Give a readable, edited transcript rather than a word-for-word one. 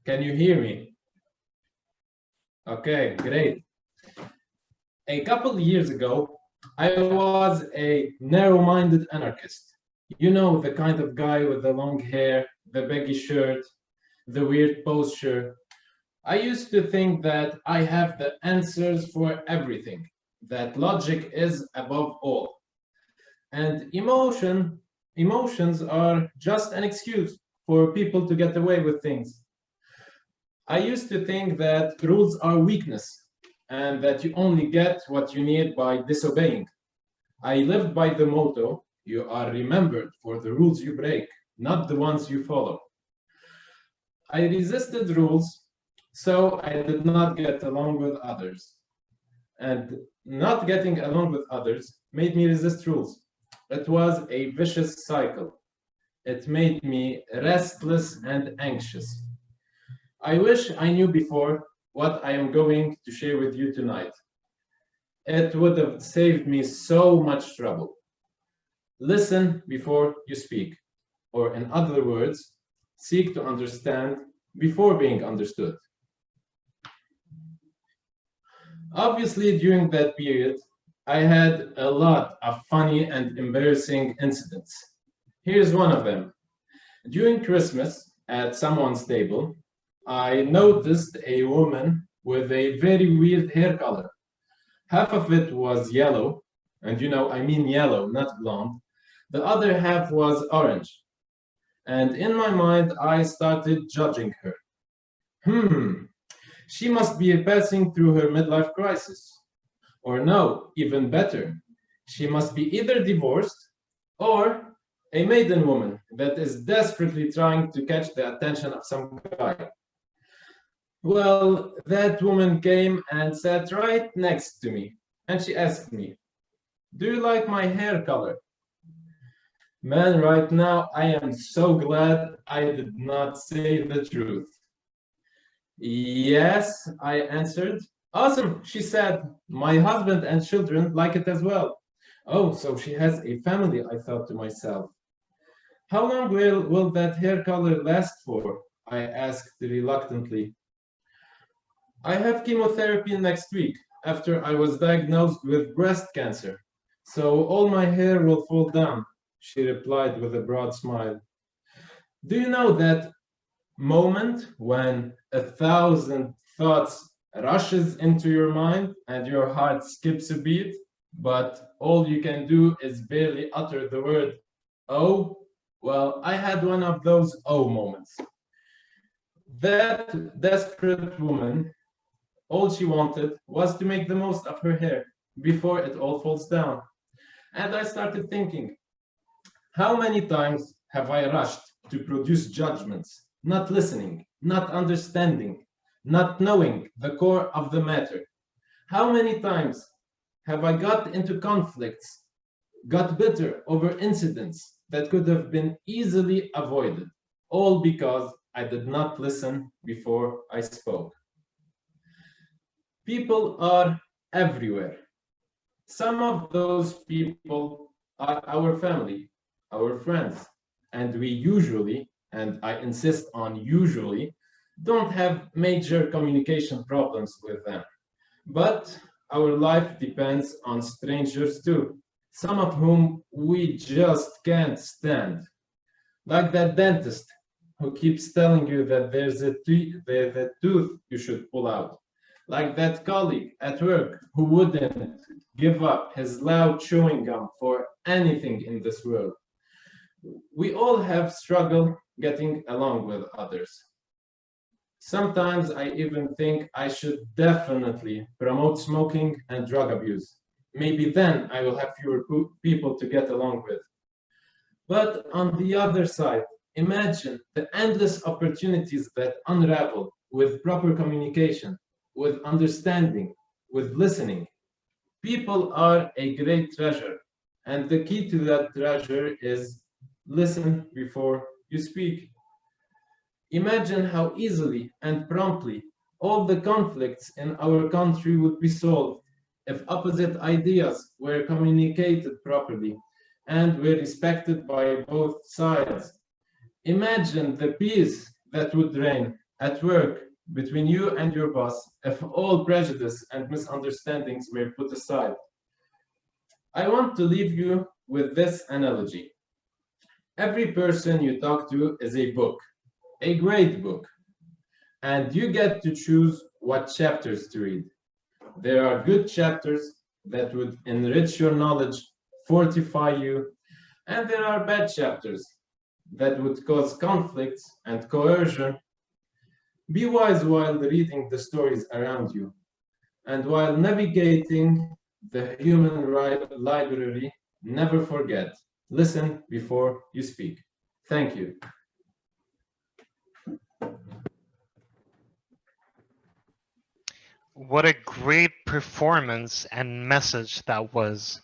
Can you hear me? Okay, great. A couple of years ago, I was a narrow-minded anarchist. You know, the kind of guy with the long hair, the baggy shirt, the weird posture. I used to think that I have the answers for everything, that logic is above all. And emotions are just an excuse for people to get away with things. I used to think that rules are weakness and that you only get what you need by disobeying. I lived by the motto, you are remembered for the rules you break, not the ones you follow. I resisted rules, so I did not get along with others. And not getting along with others made me resist rules. It was a vicious cycle. It made me restless and anxious. I wish I knew before what I am going to share with you tonight. It would have saved me so much trouble. Listen before you speak, or in other words, seek to understand before being understood. Obviously, during that period, I had a lot of funny and embarrassing incidents. Here's one of them. During Christmas, at someone's table, I noticed a woman with a very weird hair color. Half of it was yellow, and I mean yellow, not blonde. The other half was orange. And in my mind, I started judging her. She must be passing through her midlife crisis. Or no, even better, she must be either divorced or a maiden woman that is desperately trying to catch the attention of some guy. Well, that woman came and sat right next to me, and she asked me, "Do you like my hair color?" Man, right now I am so glad I did not say the truth. "Yes," I answered. "Awesome," she said. "My husband and children like it as well." Oh, so she has a family, I thought to myself. How long will that hair color last for? I asked reluctantly. I have chemotherapy next week after I was diagnosed with breast cancer, so all my hair will fall down, she replied with a broad smile. Do you know that moment when 1,000 thoughts rushes into your mind and your heart skips a beat, but all you can do is barely utter the word "oh"? Well, I had one of those "oh" moments. That desperate woman, all she wanted was to make the most of her hair before it all falls down. And I started thinking, how many times have I rushed to produce judgments, not listening, not understanding, not knowing the core of the matter? How many times have I got into conflicts, got bitter over incidents that could have been easily avoided, all because I did not listen before I spoke? People are everywhere. Some of those people are our family, our friends, and we usually, and I insist on usually, don't have major communication problems with them. But our life depends on strangers too, some of whom we just can't stand. Like that dentist who keeps telling you that there's a tooth you should pull out. Like that colleague at work who wouldn't give up his loud chewing gum for anything in this world. We all have struggled getting along with others. Sometimes I even think I should definitely promote smoking and drug abuse. Maybe then I will have fewer people to get along with. But on the other side, imagine the endless opportunities that unravel with proper communication, with understanding, with listening. People are a great treasure, and the key to that treasure is listen before you speak. Imagine how easily and promptly all the conflicts in our country would be solved if opposite ideas were communicated properly and were respected by both sides. Imagine the peace that would reign at work, between you and your boss, if all prejudice and misunderstandings were put aside. I want to leave you with this analogy. Every person you talk to is a book, a great book, and you get to choose what chapters to read. There are good chapters that would enrich your knowledge, fortify you, and there are bad chapters that would cause conflicts and coercion. Be wise while reading the stories around you, and while navigating the human library, never forget, listen before you speak. Thank you. What a great performance and message that was.